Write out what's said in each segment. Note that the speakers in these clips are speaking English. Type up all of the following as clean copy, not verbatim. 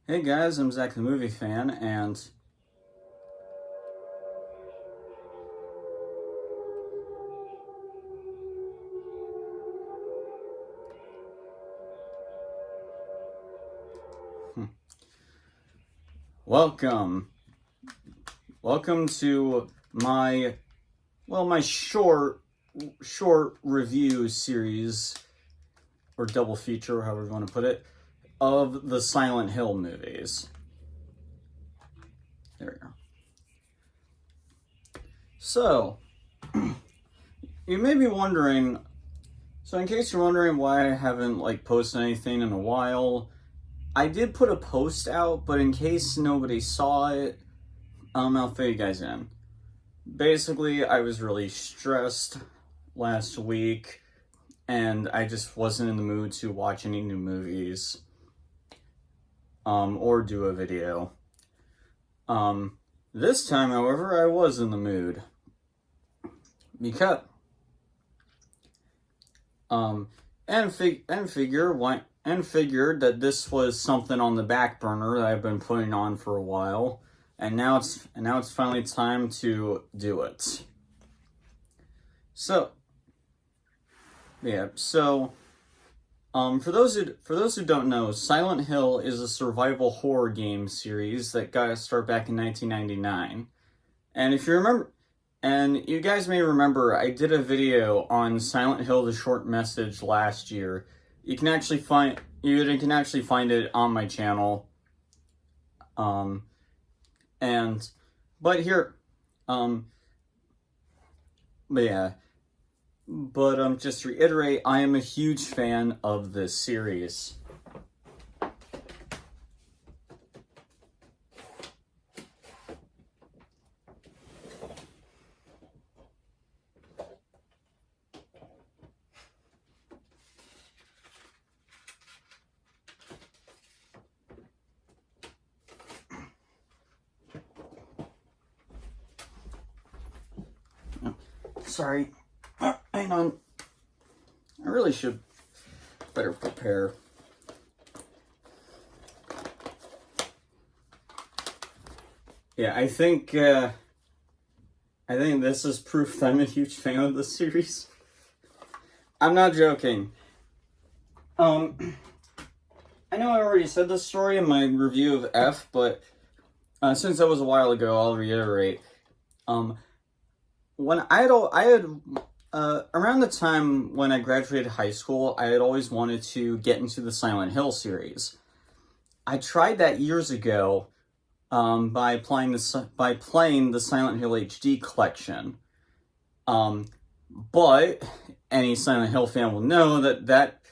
Hey guys, I'm Zach the Movie Fan, and welcome. Welcome to my short review series, or double feature, however you want to put it, of the Silent Hill movies. There we go. So, you may be wondering, in case you're wondering why I haven't, posted anything in a while, I did put a post out, but in case nobody saw it, I'll fill you guys in. Basically, I was really stressed last week, and I just wasn't in the mood to watch any new movies, or do a video. This time, however, I was in the mood. Because, and figured that this was something on the back burner that I've been putting on for a while, and now it's finally time to do it. So, for those who don't know, Silent Hill is a survival horror game series that got its start back in 1999, and if you remember. And you guys may remember, I did a video on Silent Hill: The Short Message last year. You can actually find it on my channel. Just to reiterate, I am a huge fan of this series. Sorry. Hang on. I really should better prepare. Yeah, I think this is proof that I'm a huge fan of the series. I'm not joking. I know I already said this story in my review of F, but since that was a while ago, I'll reiterate. When I had around the time when I graduated high school, I had always wanted to get into the Silent Hill series. I tried that years ago by playing the Silent Hill HD collection. But any Silent Hill fan will know that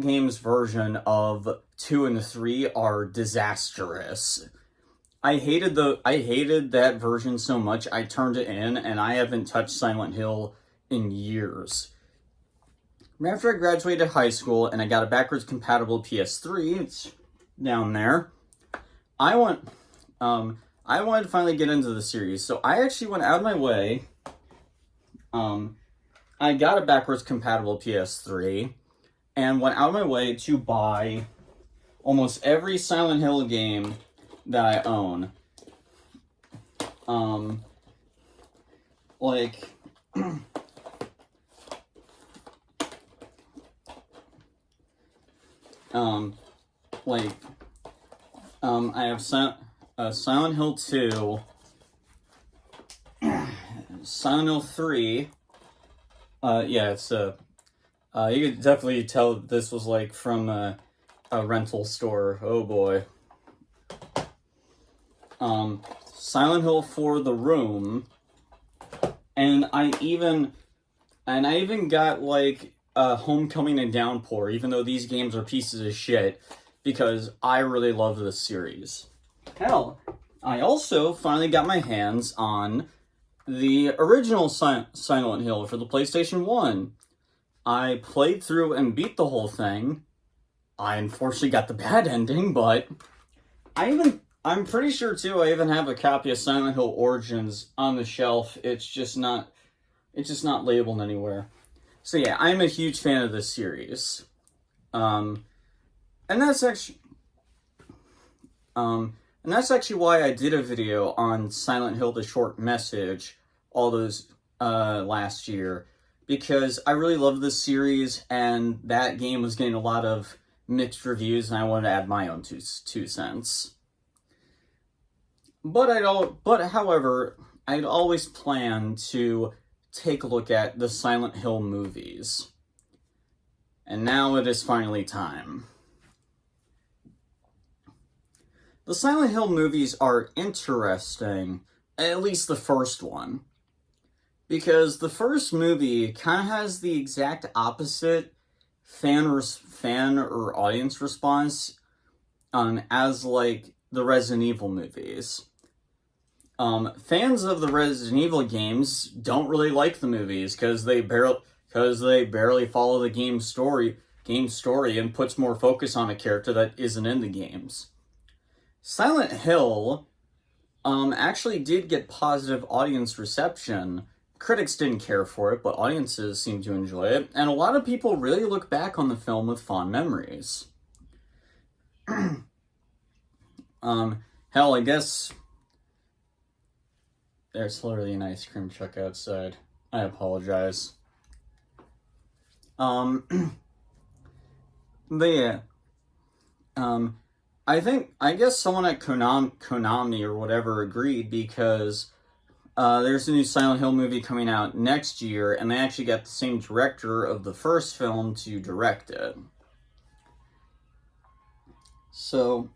game's version of 2 and 3 are disastrous. I hated that version so much, I turned it in, and I haven't touched Silent Hill in years. After I graduated high school and I got a backwards compatible PS3, it's down there, I wanted to finally get into the series. So I actually went out of my way. I got a backwards compatible PS3 and went out of my way to buy almost every Silent Hill game that I own. I have Silent Hill 2, Silent Hill 3. It's you could definitely tell this was like from a rental store. Oh boy. Silent Hill 4: The Room, and I even got Homecoming and Downpour, even though these games are pieces of shit, because I really love this series. Hell, I also finally got my hands on the original Silent Hill for the PlayStation 1. I played through and beat the whole thing. I unfortunately got the bad ending, but I'm pretty sure, too, I even have a copy of Silent Hill Origins on the shelf. It's just not labeled anywhere. So yeah, I'm a huge fan of this series. And that's actually... And that's actually why I did a video on Silent Hill: The Short Message all those last year, because I really love this series, and that game was getting a lot of mixed reviews, and I wanted to add my own two cents. But however, I'd always planned to take a look at the Silent Hill movies. And now it is finally time. The Silent Hill movies are interesting, at least the first one, because the first movie kind of has the exact opposite fan or audience response as like the Resident Evil movies. Fans of the Resident Evil games don't really like the movies because they barely follow the game story and puts more focus on a character that isn't in the games. Silent Hill actually did get positive audience reception. Critics didn't care for it, but audiences seemed to enjoy it, and a lot of people really look back on the film with fond memories. Hell, I guess there's literally an ice cream truck outside. I apologize. But yeah. I guess someone at Konami or whatever agreed, because there's a new Silent Hill movie coming out next year, and they actually got the same director of the first film to direct it. So,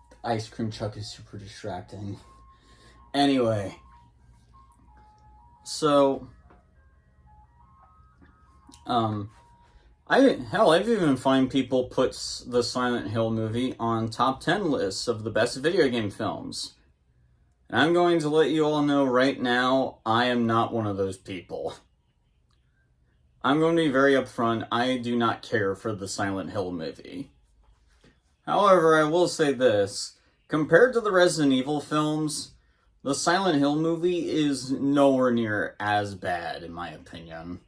the ice cream truck is super distracting. Anyway, so, I've even found people put the Silent Hill movie on top 10 lists of the best video game films. And I'm going to let you all know right now, I am not one of those people. I'm going to be very upfront, I do not care for the Silent Hill movie. However, I will say this, compared to the Resident Evil films, the Silent Hill movie is nowhere near as bad, in my opinion.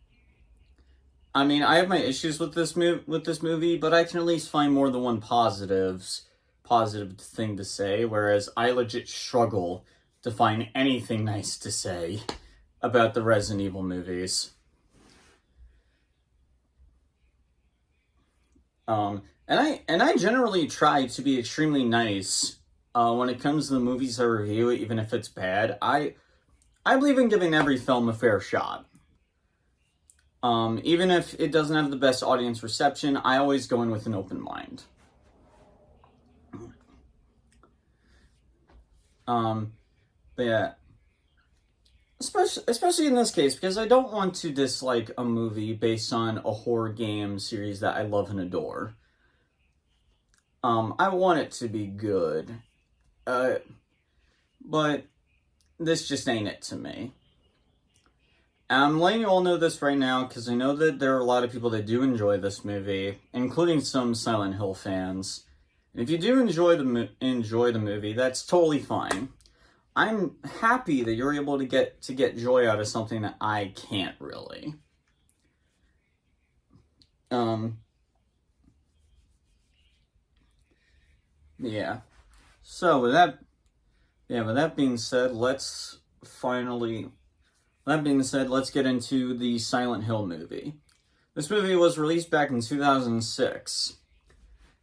I mean, I have my issues with this movie, but I can at least find more than one positive thing to say, whereas I legit struggle to find anything nice to say about the Resident Evil movies. And I generally try to be extremely nice when it comes to the movies I review, even if it's bad. I believe in giving every film a fair shot. Even if it doesn't have the best audience reception, I always go in with an open mind. But yeah, especially in this case, because I don't want to dislike a movie based on a horror game series that I love and adore. I want it to be good, but this just ain't it to me. I'm letting you all know this right now, because I know that there are a lot of people that do enjoy this movie, including some Silent Hill fans. And if you do enjoy the movie, that's totally fine. I'm happy that you're able to get joy out of something that I can't really. Yeah. So with that being said, let's get into the Silent Hill movie. This movie was released back in 2006.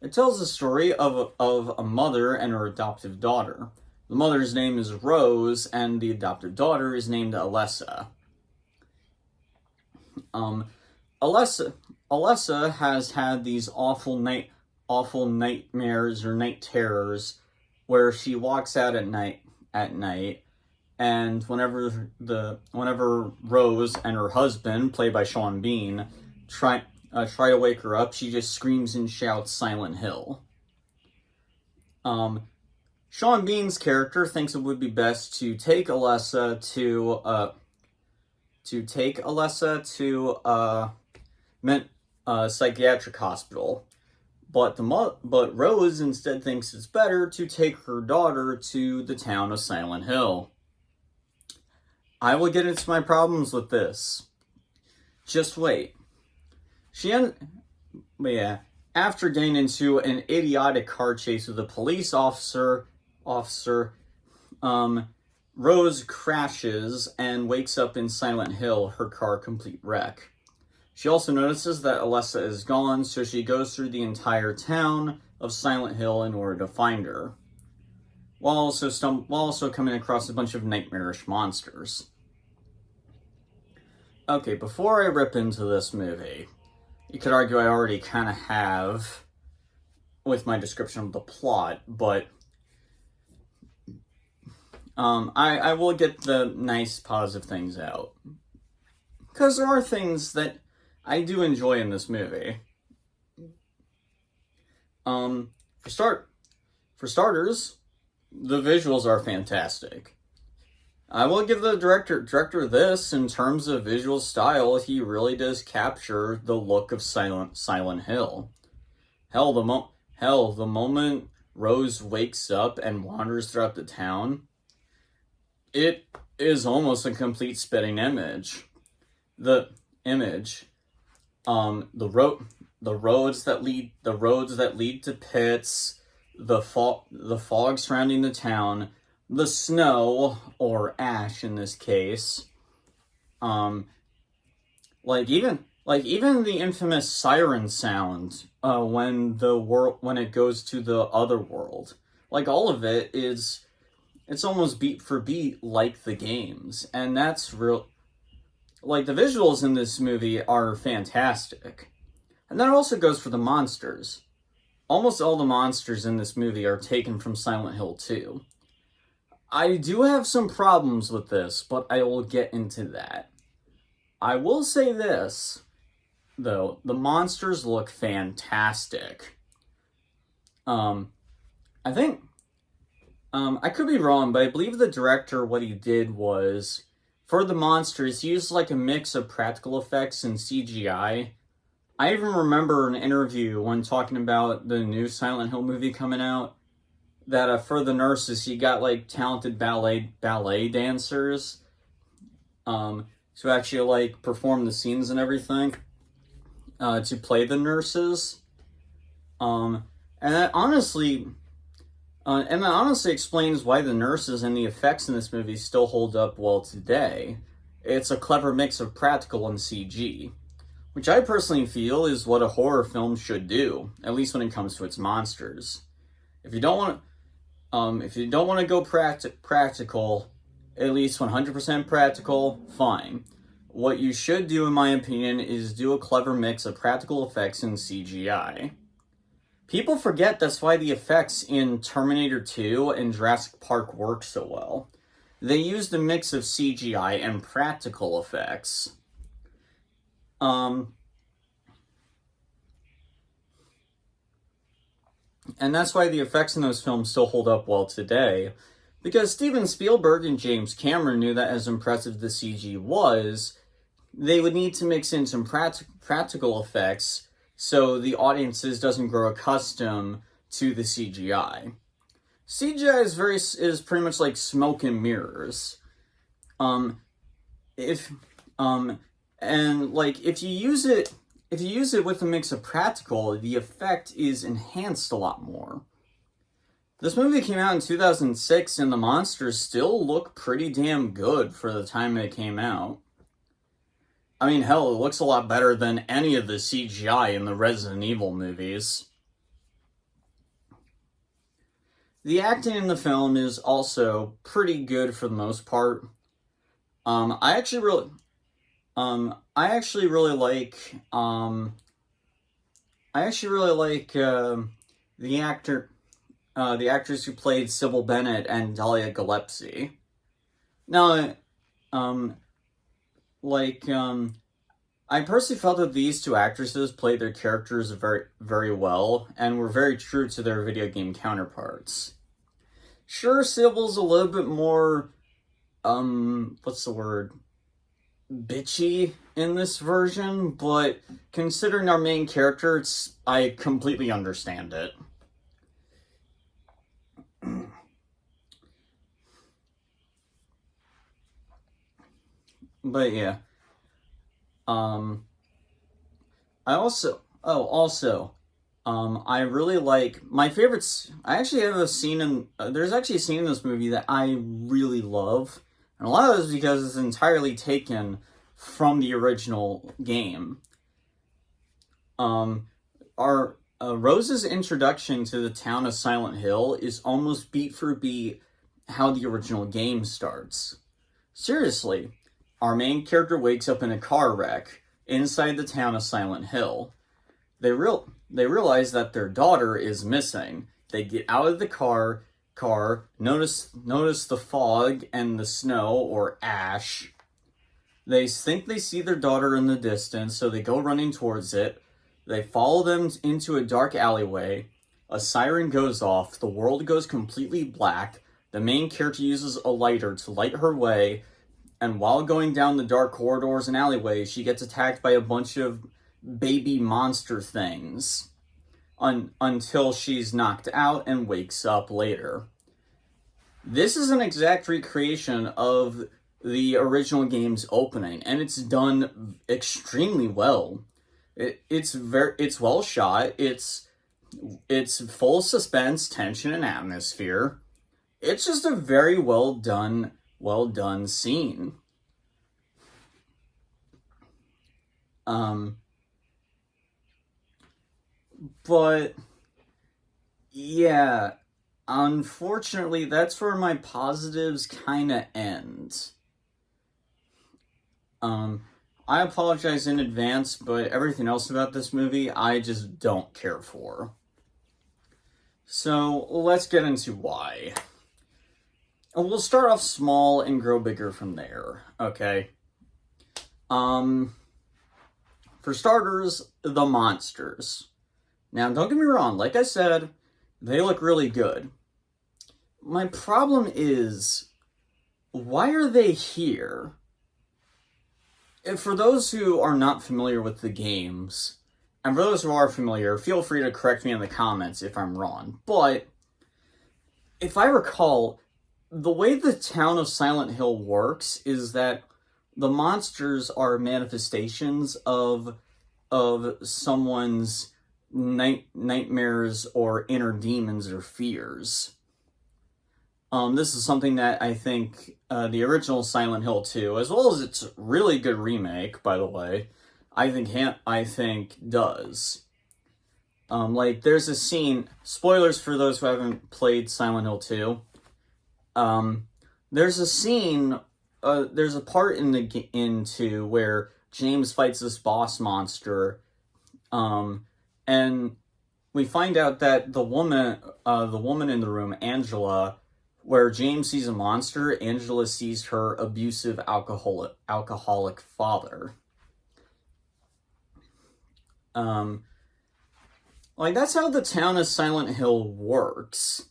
It tells the story of a mother and her adoptive daughter. The mother's name is Rose, and the adopted daughter is named Alessa. Alessa has had these awful nightmares or night terrors where she walks out at night, and whenever Rose and her husband, played by Sean Bean, try to wake her up, she just screams and shouts Silent Hill. Sean Bean's character thinks it would be best to take Alessa to a psychiatric hospital, but Rose instead thinks it's better to take her daughter to the town of Silent Hill. I will get into my problems with this. Just wait. after getting into an idiotic car chase with a police officer, Rose crashes and wakes up in Silent Hill, her car a complete wreck. She also notices that Alessa is gone, so she goes through the entire town of Silent Hill in order to find her, while also coming across a bunch of nightmarish monsters. Okay, before I rip into this movie, you could argue I already kind of have with my description of the plot, but I will get the nice positive things out. Because there are things that I do enjoy in this movie. For starters, the visuals are fantastic. I will give the director this in terms of visual style. He really does capture the look of Silent Hill. Hell, the moment Rose wakes up and wanders throughout the town, it is almost a complete spitting image. The roads that lead to pits, the fog surrounding the town, the snow or ash in this case, even the infamous siren sound when it goes to the other world, all of it's almost beat for beat like the games, and that's real. The visuals in this movie are fantastic. And that also goes for the monsters. Almost all the monsters in this movie are taken from Silent Hill 2. I do have some problems with this, but I will get into that. I will say this, though. The monsters look fantastic. I think, I could be wrong, but I believe the director, what he did was, for the monsters, he used a mix of practical effects and CGI. I even remember an interview when talking about the new Silent Hill movie coming out, that for the nurses, he got talented ballet dancers to actually perform the scenes and everything to play the nurses. And that honestly explains why the nurses and the effects in this movie still hold up well today. It's a clever mix of practical and CG, which I personally feel is what a horror film should do, at least when it comes to its monsters. If you don't want to go practical, at least 100% practical, fine. What you should do, in my opinion, is do a clever mix of practical effects and CGI. People forget that's why the effects in Terminator 2 and Jurassic Park work so well. They used a mix of CGI and practical effects. And that's why the effects in those films still hold up well today. Because Steven Spielberg and James Cameron knew that as impressive the CG was, they would need to mix in some practical effects so the audiences doesn't grow accustomed to the CGI. CGI is pretty much like smoke and mirrors. If you use it with a mix of practical, the effect is enhanced a lot more. This movie came out in 2006, and the monsters still look pretty damn good for the time they came out. I mean, hell, it looks a lot better than any of the CGI in the Resident Evil movies. The acting in the film is also pretty good for the most part. I actually really like the actors who played Sybil Bennett and Dahlia Gillespie. Now, I personally felt that these two actresses played their characters very, very well and were very true to their video game counterparts. Sure, Sybil's a little bit more, bitchy in this version, but considering our main character, I completely understand it. But yeah. I really like my favorites. I actually have a scene in there's actually a scene in this movie that I really love, and a lot of it is because it's entirely taken from the original game. Our Rose's introduction to the town of Silent Hill is almost beat for beat how the original game starts. Seriously, our main character wakes up in a car wreck inside the town of Silent Hill. They realize that their daughter is missing. They get out of the car, notice the fog and the snow or ash. They think they see their daughter in the distance, so they go running towards it. They follow them into a dark alleyway. A siren goes off. The world goes completely black. The main character uses a lighter to light her way, and while going down the dark corridors and alleyways, she gets attacked by a bunch of baby monster things until she's knocked out and wakes up later. This is an exact recreation of the original game's opening, and it's done extremely well. It's well shot. It's full of suspense, tension, and atmosphere. It's just a very well done scene. But yeah, unfortunately, that's where my positives kind of end. I apologize in advance, but everything else about this movie, I just don't care for. So, let's get into why. We'll start off small and grow bigger from there, okay? For starters, the monsters. Now, don't get me wrong, like I said, they look really good. My problem is, why are they here? For those who are not familiar with the games, and for those who are familiar, feel free to correct me in the comments if I'm wrong, but if I recall, the way the town of Silent Hill works is that the monsters are manifestations of someone's nightmares or inner demons or fears. This is something that I think the original Silent Hill 2, as well as its really good remake, by the way, I think does. Like, there's a scene, spoilers for those who haven't played Silent Hill 2, there's a scene, there's a part in 2 where James fights this boss monster, and we find out that the woman in the room, Angela, where James sees a monster, Angela sees her abusive alcoholic father. Like, that's how the town of Silent Hill works.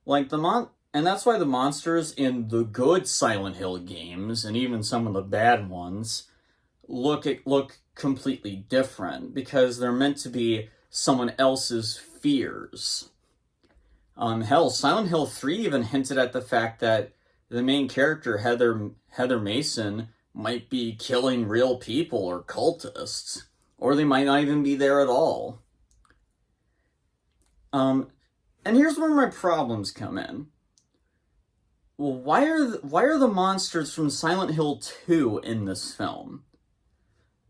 Like, and that's why the monsters in the good Silent Hill games, and even some of the bad ones, look completely different, because they're meant to be someone else's fears. Hell, Silent Hill 3 even hinted at the fact that the main character, Heather Mason, might be killing real people or cultists. Or they might not even be there at all. And here's where my problems come in. Well, why are the monsters from Silent Hill 2 in this film?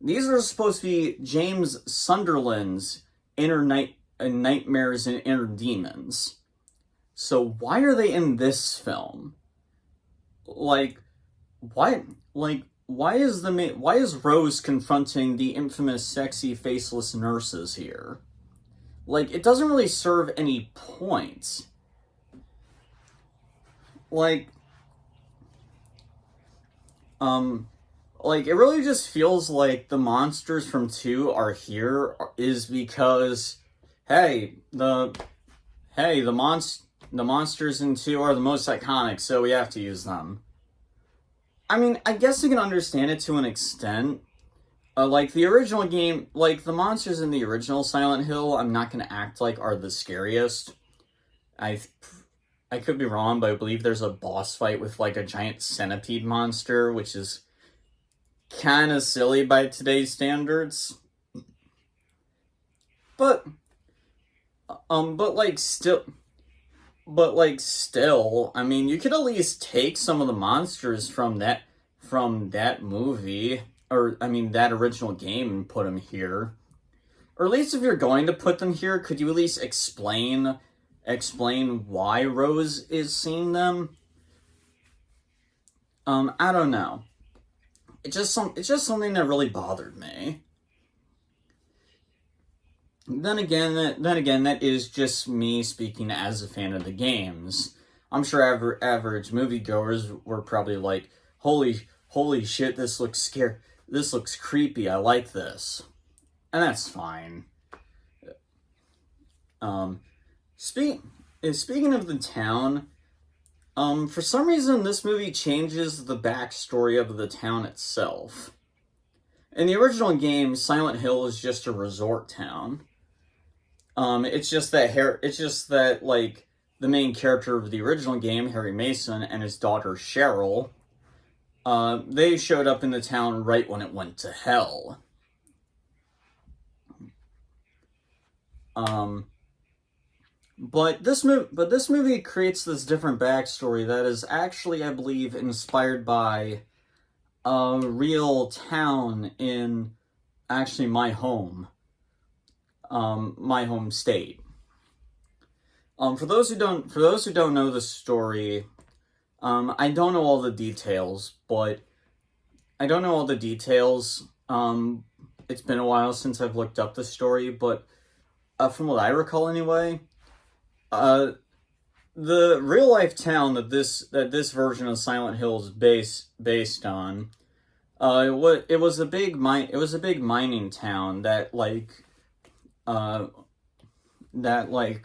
These are supposed to be James Sunderland's inner nightmares and inner demons. So why are they in this film? Why is Rose confronting the infamous sexy faceless nurses here? Like, it doesn't really serve any point. Like, it really just feels like the monsters from 2 are here is because, the monsters in 2 are the most iconic, so we have to use them. I mean, I guess I can understand it to an extent. Like, the original game, like, the monsters in the original Silent Hill, I'm not going to act like are the scariest. I could be wrong, but I believe there's a boss fight with, like, a giant centipede monster, which is kind of silly by today's standards. But But like still, I mean, you could at least take some of the monsters from that movie, or I mean that original game, and put them here. Or at least if you're going to put them here, could you at least explain why Rose is seeing them? I don't know. It's just something that really bothered me. Then again, that is just me speaking as a fan of the games. I'm sure average moviegoers were probably like, holy shit, this looks scary. This looks creepy. I like this." And that's fine. Um, speaking of the town, for some reason this movie changes the backstory of the town itself. In the original game, Silent Hill is just a resort town. It's just that like the main character of the original game, Harry Mason, and his daughter Cheryl, they showed up in the town right when it went to hell. But this movie creates this different backstory that is actually, I believe, inspired by a real town in actually my home state. For those who don't know the story, I don't know all the details, but it's been a while since I've looked up the story, but from what I recall anyway, the real life town that this version of Silent Hill is based on, it was a big mining town that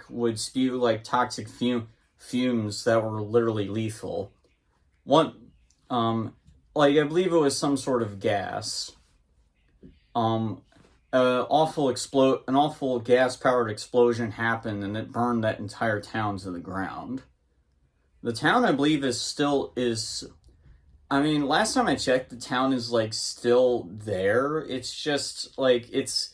would spew like toxic fumes that were literally lethal. I believe it was some sort of gas. An awful gas-powered explosion happened, and it burned that entire town to the ground. The town, I believe, I mean, last time I checked, the town is, still there. It's just, it's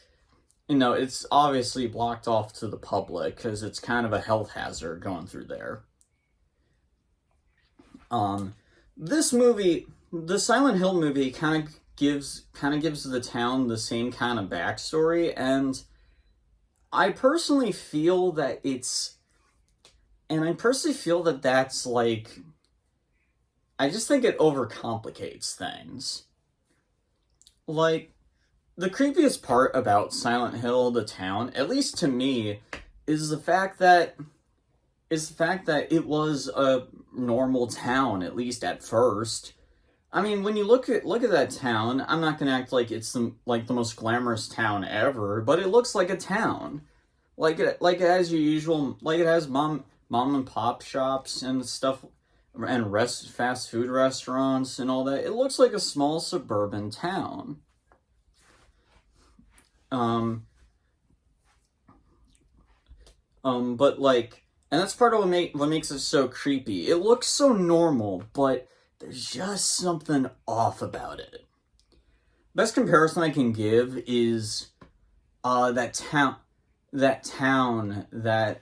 obviously blocked off to the public, because it's kind of a health hazard going through there. This movie, the Silent Hill movie, kind of gives the town the same kind of backstory, and I personally feel that that's I just think it overcomplicates things. Like, the creepiest part about Silent Hill, the town, at least to me, is the fact that it was a normal town, at least at first. I mean, when you look at that town, I'm not gonna act like it's the most glamorous town ever, but it looks like a town. It has your usual, it has mom and pop shops and stuff, and fast food restaurants and all that. It looks like a small suburban town. And that's part of what makes it so creepy. It looks so normal, but there's just something off about it. Best comparison I can give is that town that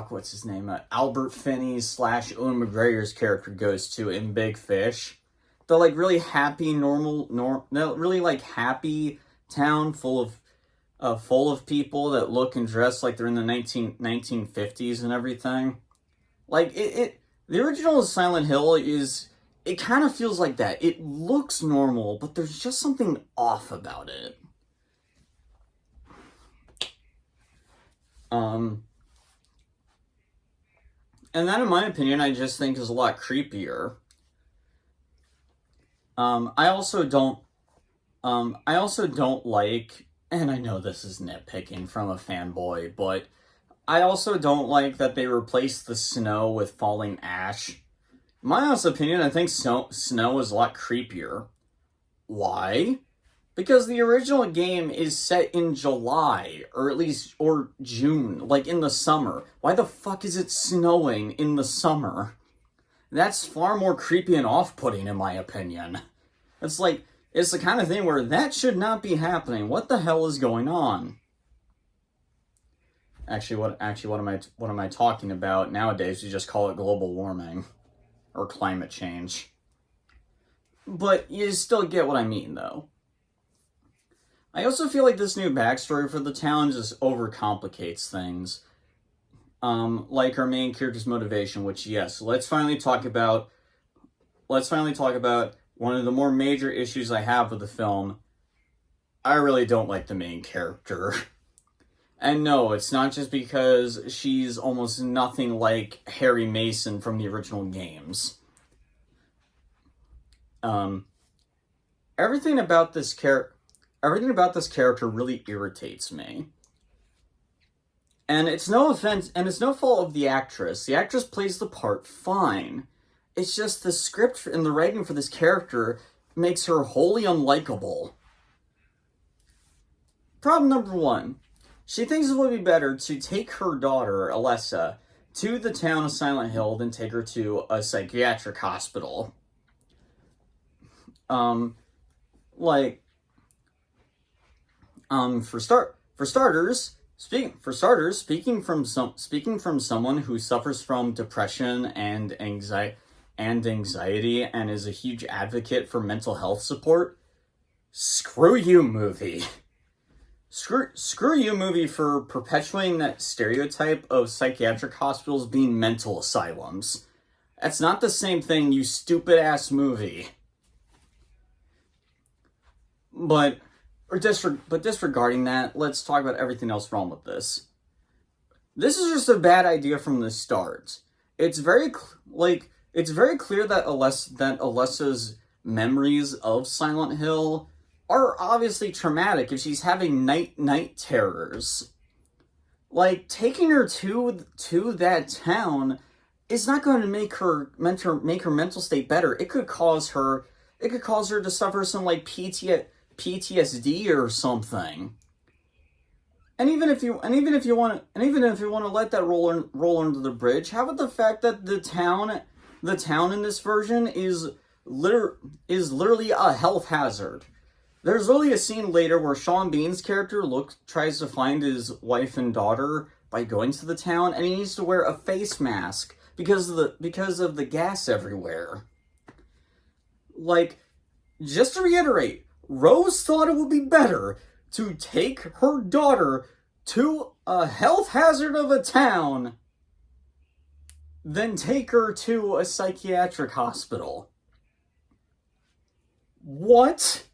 what's his name? Albert Finney / Ewan McGregor's character goes to in Big Fish. The really happy, really happy town full of people that look and dress like they're in the 1950s and everything. The original Silent Hill it kind of feels like that. It looks normal, but there's just something off about it. And that, in my opinion, I just think is a lot creepier. I also don't like, and I know this is nitpicking from a fanboy, but I also don't like that they replaced the snow with falling ash. In my honest opinion, I think snow is a lot creepier. Why? Because the original game is set in July, or June, in the summer. Why the fuck is it snowing in the summer? That's far more creepy and off-putting, in my opinion. It's It's the kind of thing where that should not be happening. What the hell is going on? What am I talking about? Nowadays, we just call it global warming or climate change. But you still get what I mean, though. I also feel like this new backstory for the town just overcomplicates things. Like our main character's motivation, which, yes, let's finally talk about one of the more major issues I have with the film. I really don't like the main character. And no, it's not just because she's almost nothing like Harry Mason from the original games. Everything about this character really irritates me. And it's no offense, and it's no fault of the actress. The actress plays the part fine. It's just the script and the writing for this character makes her wholly unlikable. Problem number one. She thinks it would be better to take her daughter, Alessa, to the town of Silent Hill than take her to a psychiatric hospital. For starters, speaking from someone who suffers from depression and anxiety and is a huge advocate for mental health support, screw you, movie. Screw you, movie, for perpetuating that stereotype of psychiatric hospitals being mental asylums. That's not the same thing, you stupid-ass movie. But disregarding that, let's talk about everything else wrong with this. This is just a bad idea from the start. It's very clear that Alessa's memories of Silent Hill are obviously traumatic if she's having night terrors. Like, taking her to that town is not going to make her mental state better. It could cause her to suffer some like PTSD or something. And even if you want to let that roll under the bridge, how about the fact that the town in this version is literally a health hazard? There's literally a scene later where Sean Bean's character tries to find his wife and daughter by going to the town, and he needs to wear a face mask because of the gas everywhere. Like, just to reiterate, Rose thought it would be better to take her daughter to a health hazard of a town than take her to a psychiatric hospital. What?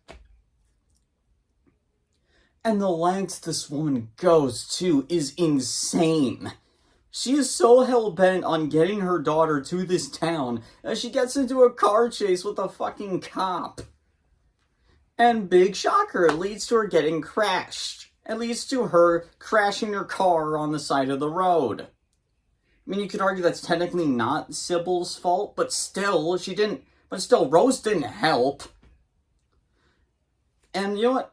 And the lengths this woman goes to is insane. She is so hell-bent on getting her daughter to this town that she gets into a car chase with a fucking cop. And big shocker, it leads to her getting crashed. It leads to her crashing her car on the side of the road. I mean, you could argue that's technically not Sybil's fault, but still, Rose didn't help. And you know what?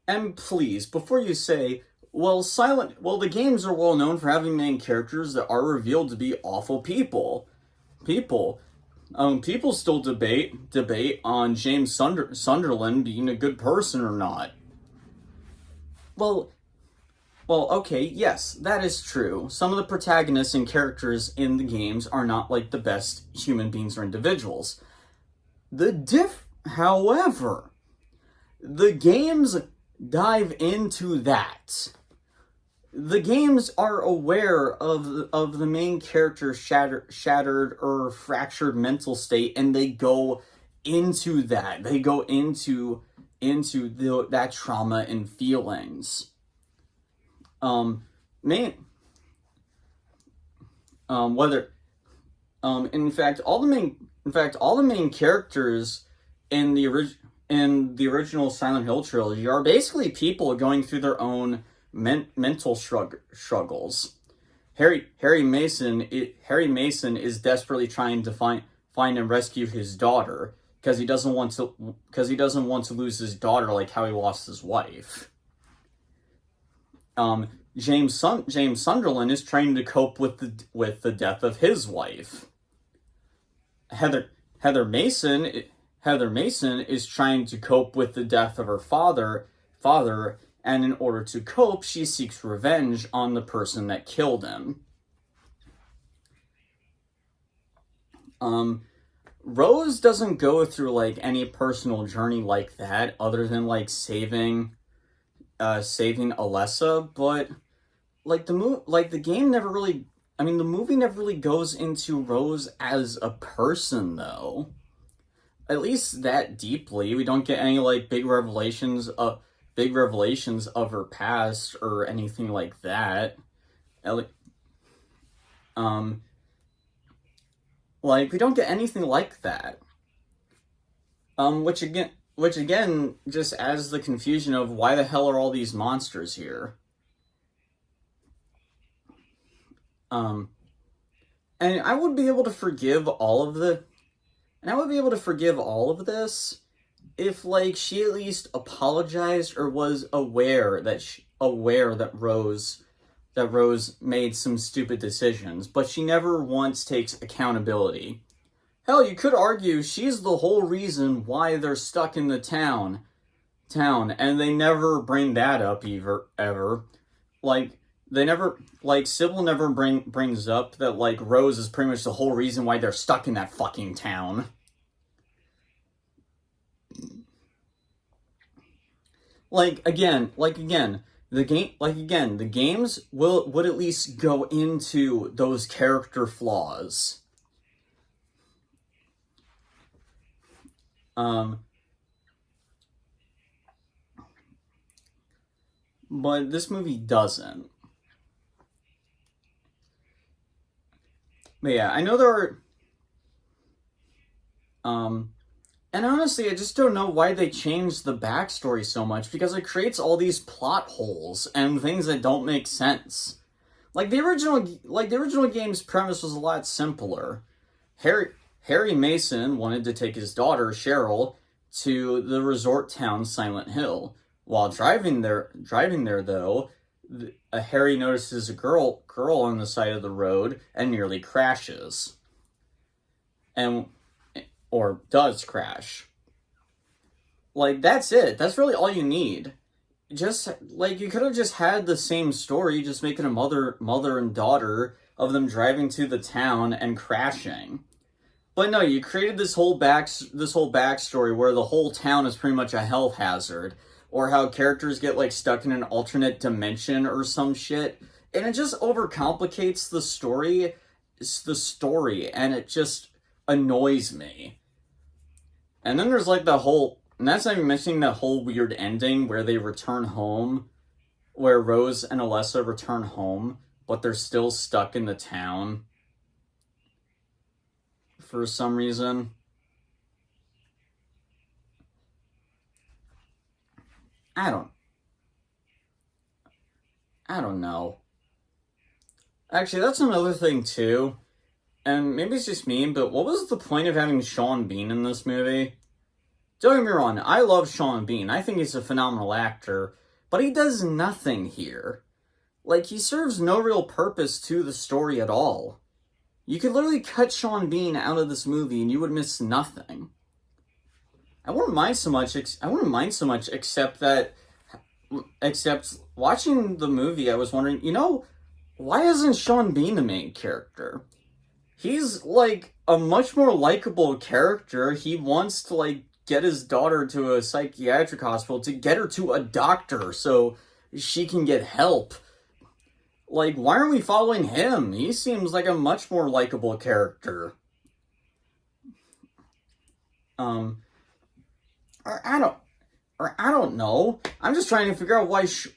And please, before you say, the games are well known for having main characters that are revealed to be awful people. People still debate on James Sunderland being a good person or not. Well, okay, yes, that is true. Some of the protagonists and characters in the games are not like the best human beings or individuals. However, the games dive into that. The games are aware of the main character's shattered or fractured mental state, and they go into that. They go into that trauma and feelings. In fact, all the main characters in the original Silent Hill trilogy are basically people going through their own mental struggles. Harry Mason is desperately trying to find and rescue his daughter because he doesn't want to lose his daughter like how he lost his wife. James Sunderland is trying to cope with the death of his wife. Heather Mason Heather Mason is trying to cope with the death of her father, and in order to cope, she seeks revenge on the person that killed him. Rose doesn't go through like any personal journey like that, other than like saving Alessa, but like the game never really. I mean, the movie never really goes into Rose as a person, though. At least that deeply. We don't get any like big revelations of her past or anything like that. Like we don't get anything like that. Which again just adds the confusion of why the hell are all these monsters here. And I would be able to forgive all of this if like she at least apologized or was aware that Rose made some stupid decisions, but she never once takes accountability. Hell, you could argue she's the whole reason why they're stuck in the town, and they never bring that up ever. Like Sybil never brings up that like Rose is pretty much the whole reason why they're stuck in that fucking town. The games would at least go into those character flaws. But this movie doesn't. But yeah, I know there are. And honestly, I just don't know why they changed the backstory so much, because it creates all these plot holes and things that don't make sense. Like the original game's premise was a lot simpler. Harry Mason wanted to take his daughter Cheryl to the resort town Silent Hill. While driving there though, Harry notices a girl on the side of the road and nearly crashes. Or does crash. Like, that's it. That's really all you need. Just, like, you could have just had the same story, just making a mother and daughter of them driving to the town and crashing. But no, you created this whole backstory where the whole town is pretty much a health hazard, or how characters get, like, stuck in an alternate dimension or some shit, and it just overcomplicates the story, and it just annoys me. And then there's like and that's not even mentioning that whole weird ending where they return home, where Rose and Alessa return home, but they're still stuck in the town for some reason. I don't know. Actually, that's another thing too. And maybe it's just me, but what was the point of having Sean Bean in this movie? Don't get me wrong, I love Sean Bean. I think he's a phenomenal actor, but he does nothing here. Like, he serves no real purpose to the story at all. You could literally cut Sean Bean out of this movie and you would miss nothing. I wouldn't mind so much except watching the movie, I was wondering, why isn't Sean Bean the main character? He's, like, a much more likable character. He wants to, like, get his daughter to a psychiatric hospital to get her to a doctor so she can get help. Like, why aren't we following him? He seems like a much more likable character. I don't know. I'm just trying to figure out what's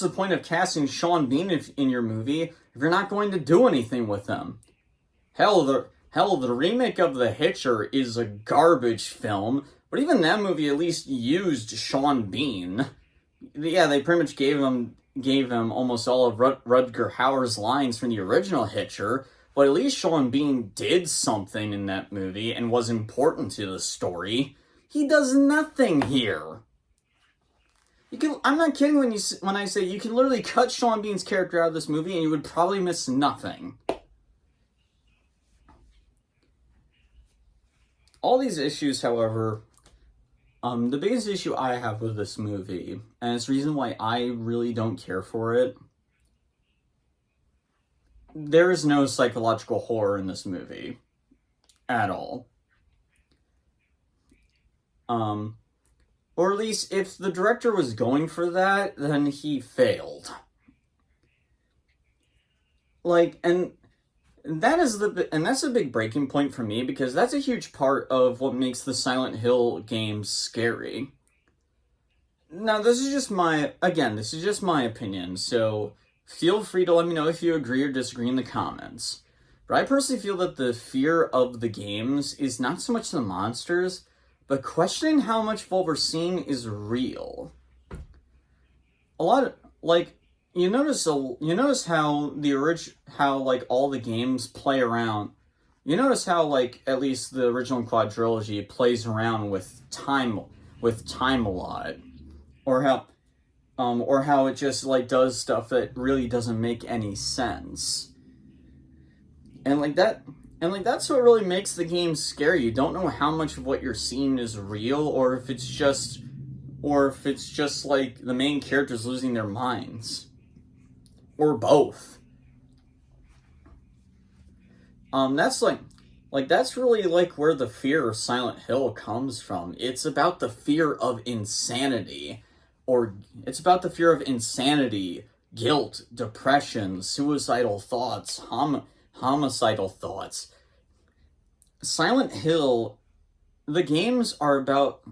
the point of casting Sean Bean in your movie if you're not going to do anything with him. Hell, the remake of The Hitcher is a garbage film, but even that movie at least used Sean Bean. Yeah, they pretty much gave him almost all of Rutger Hauer's lines from the original Hitcher, but at least Sean Bean did something in that movie and was important to the story. He does nothing here. I'm not kidding when I say you can literally cut Sean Bean's character out of this movie and you would probably miss nothing. all these issues, however, the biggest issue I have with this movie, and it's the reason why I really don't care for it, there is no psychological horror in this movie at all. Or at least if the director was going for that, then he failed. Like, and that's a big breaking point for me, because that's a huge part of what makes the Silent Hill games scary. Now, this is just my opinion, so feel free to let me know if you agree or disagree in the comments. But I personally feel that the fear of the games is not so much the monsters, but questioning how much of what we're seeing is real. A lot of, like, you notice how how like all the games play around. You notice how, like, at least the original quadrilogy plays around with time a lot, or how it just like does stuff that really doesn't make any sense. And that's what really makes the game scary. You don't know how much of what you're seeing is real, or if it's just like the main characters losing their minds. Or both. That's really like where the fear of Silent Hill comes from. It's about the fear of insanity. Guilt, depression, suicidal thoughts, homicidal thoughts. Silent Hill, the games are about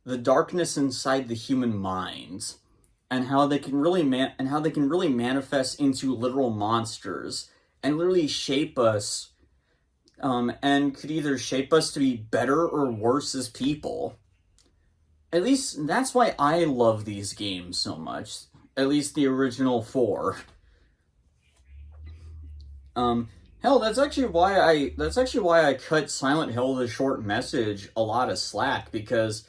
the darkness inside the human mind, and how they can really manifest into literal monsters and literally shape us, and could either shape us to be better or worse as people. At least that's why I love these games so much. At least the original 4. Hell, that's actually why I cut Silent Hill the Short Message a lot of slack, because,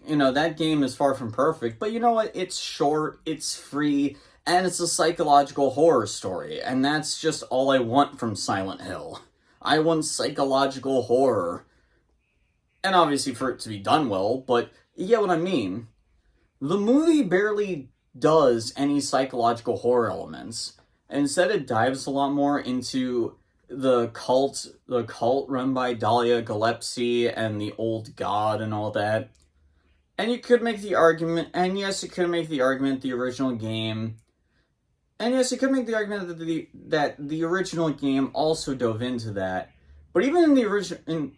you know, that game is far from perfect, but you know what? It's short, it's free, and it's a psychological horror story, and that's just all I want from Silent Hill. I want psychological horror. And obviously for it to be done well, but you get what I mean. The movie barely does any psychological horror elements. Instead, it dives a lot more into the cult run by Dahlia Gillespie and the old god and all that. And you could make the argument, and yes, you could make the argument the original game, and yes, you could make the argument that the original game also dove into that. But even in the original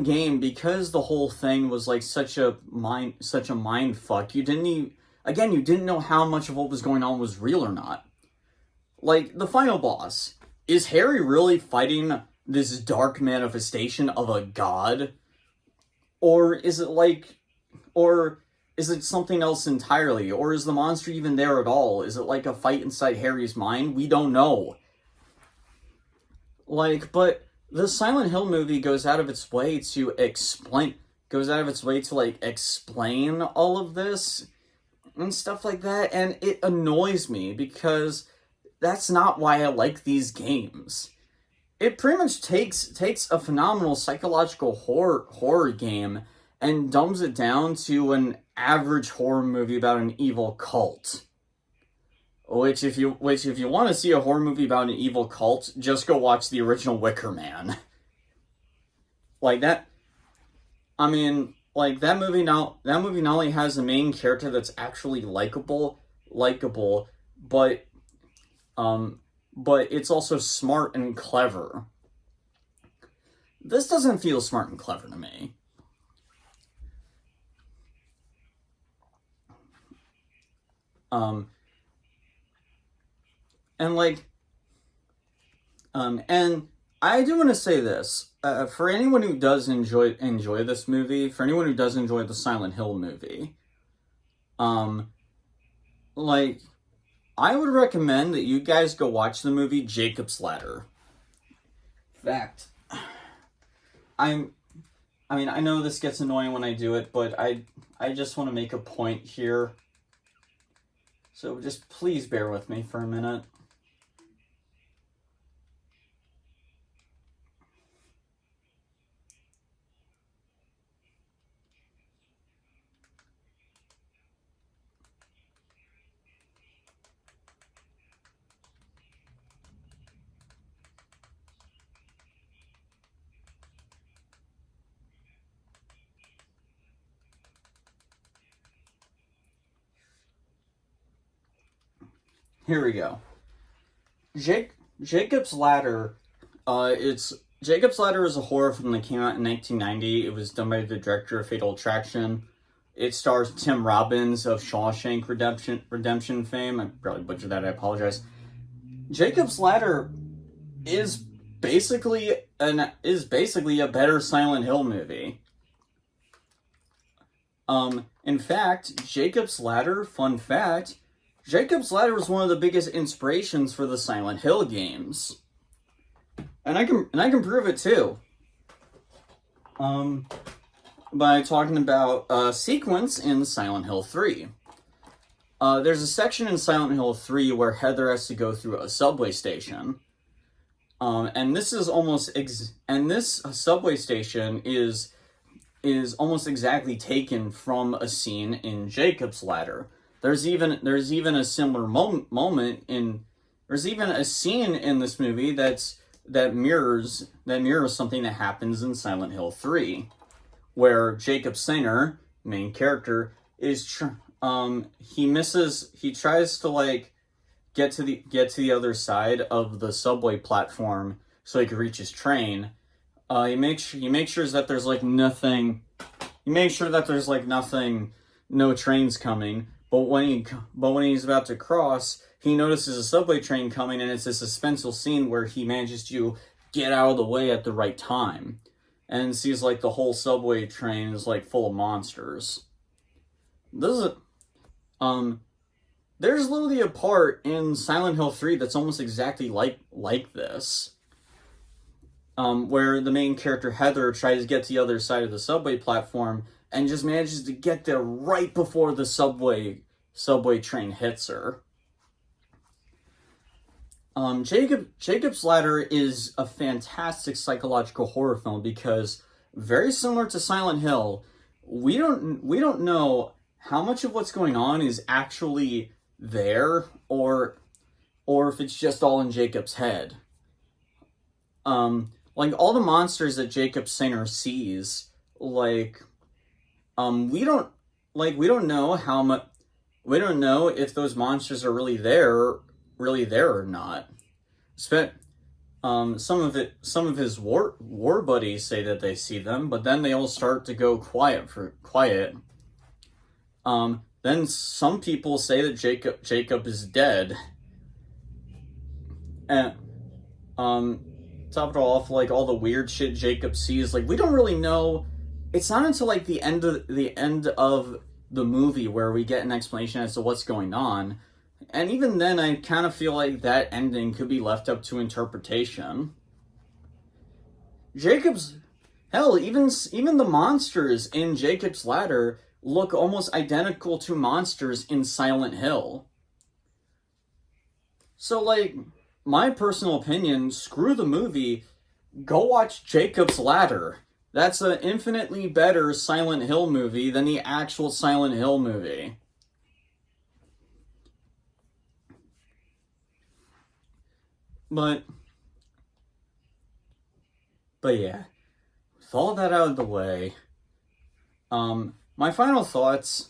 game, because the whole thing was like such a mind fuck, you didn't know how much of what was going on was real or not. Like, the final boss, is Harry really fighting this dark manifestation of a god? Or is it something else entirely? Or is the monster even there at all? Is it like a fight inside Harry's mind? We don't know. Like, but the Silent Hill movie goes out of its way to explain all of this and stuff like that, and it annoys me, because that's not why I like these games. It pretty much takes a phenomenal psychological horror game and dumbs it down to an average horror movie about an evil cult. Which if you want to see a horror movie about an evil cult, just go watch the original Wicker Man. Like that. I mean, like that movie not only has a main character that's actually likable, but it's also smart and clever. This doesn't feel smart and clever to me. And I do want to say this, for anyone who does enjoy this movie, for anyone who does enjoy the Silent Hill movie, like, I would recommend that you guys go watch the movie Jacob's Ladder. Fact. I know this gets annoying when I do it, but I just want to make a point here. So just please bear with me for a minute. Here we go. Jacob's Ladder. Jacob's Ladder is a horror film that came out in 1990. It was done by the director of Fatal Attraction. It stars Tim Robbins of Shawshank Redemption fame. I probably butchered that. I apologize. Jacob's Ladder is basically a better Silent Hill movie. In fact, Jacob's Ladder, fun fact, Jacob's Ladder was one of the biggest inspirations for the Silent Hill games. And I can prove it too. By talking about a sequence in Silent Hill 3. There's a section in Silent Hill 3 where Heather has to go through a subway station. And this is this subway station is almost exactly taken from a scene in Jacob's Ladder. There's even a similar moment in there's even a scene in this movie that mirrors something that happens in Silent Hill 3, where Jacob Singer, main character, is he tries to like get to the other side of the subway platform so he can reach his train. He makes sure that there's like nothing. He makes sure that there's like nothing, no trains coming. But when he's about to cross, he notices a subway train coming, and it's a suspenseful scene where he manages to get out of the way at the right time, and sees like the whole subway train is like full of monsters. There's literally a part in Silent Hill 3 that's almost exactly like this. Where the main character Heather tries to get to the other side of the subway platform and just manages to get there right before the subway train hits her. Jacob's Ladder is a fantastic psychological horror film because, very similar to Silent Hill, we don't know how much of what's going on is actually there or if it's just all in Jacob's head. Like all the monsters that Jacob Singer sees, we don't know how much. We don't know if those monsters are really there or not. Some of his war buddies say that they see them, but then they all start to go quiet. Then some people say that Jacob is dead. And top it all off, like all the weird shit Jacob sees, like we don't really know. It's not until like the end of the movie where we get an explanation as to what's going on, and even then I kind of feel like that ending could be left up to interpretation. Even the monsters in Jacob's Ladder look almost identical to monsters in Silent Hill. So like, my personal opinion, screw the movie, go watch Jacob's Ladder. That's an infinitely better Silent Hill movie than the actual Silent Hill movie. But yeah, with all that out of the way, my final thoughts,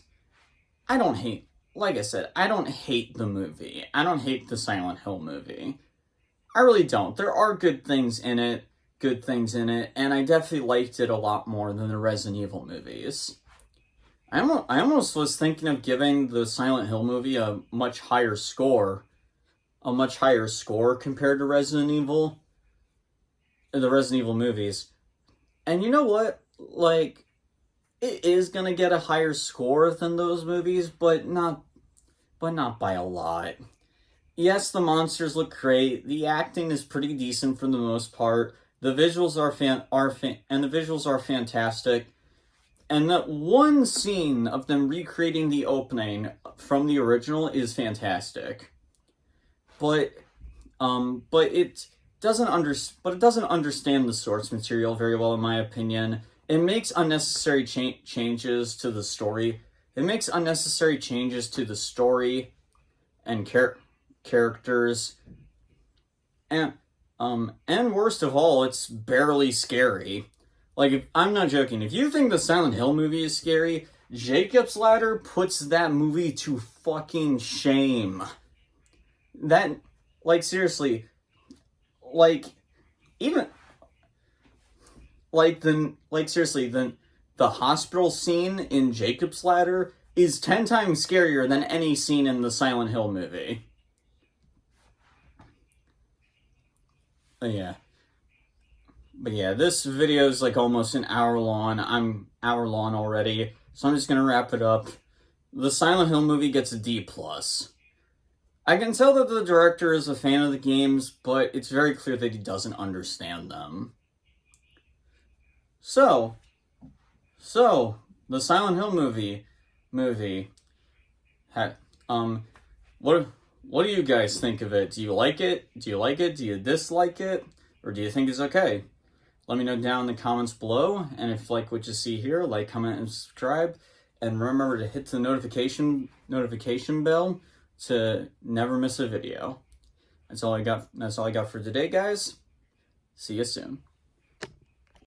like I said, I don't hate the movie. I don't hate the Silent Hill movie. I really don't. There are good things in it, and I definitely liked it a lot more than the Resident Evil movies. I almost was thinking of giving the Silent Hill movie a much higher score compared to the Resident Evil movies. And you know what? Like, it is gonna get a higher score than those movies, but not by a lot. Yes, the monsters look great. The acting is pretty decent for the most part. The visuals are fantastic. And that one scene of them recreating the opening from the original is fantastic. But it doesn't understand the source material very well, in my opinion. It makes unnecessary changes to the story. It makes unnecessary changes to the story and characters. And worst of all, it's barely scary. Like, I'm not joking. If you think the Silent Hill movie is scary, Jacob's Ladder puts that movie to fucking shame. that, like, seriously, like, even, seriously, the hospital scene in Jacob's Ladder is 10 times scarier than any scene in the Silent Hill movie. But yeah, this video is like almost an hour long. I'm hour long already, so I'm just gonna wrap it up. The Silent Hill movie gets a D+. I can tell that the director is a fan of the games, but it's very clear that he doesn't understand them. So, the Silent Hill movie, what do you guys think of it? Do you like it? Do you like it? Do you dislike it? Or do you think it's okay? Let me know down in the comments below, and if you like what you see here, like, comment, and subscribe. And remember to hit the notification bell to never miss a video. That's all I got for today, guys. See you soon.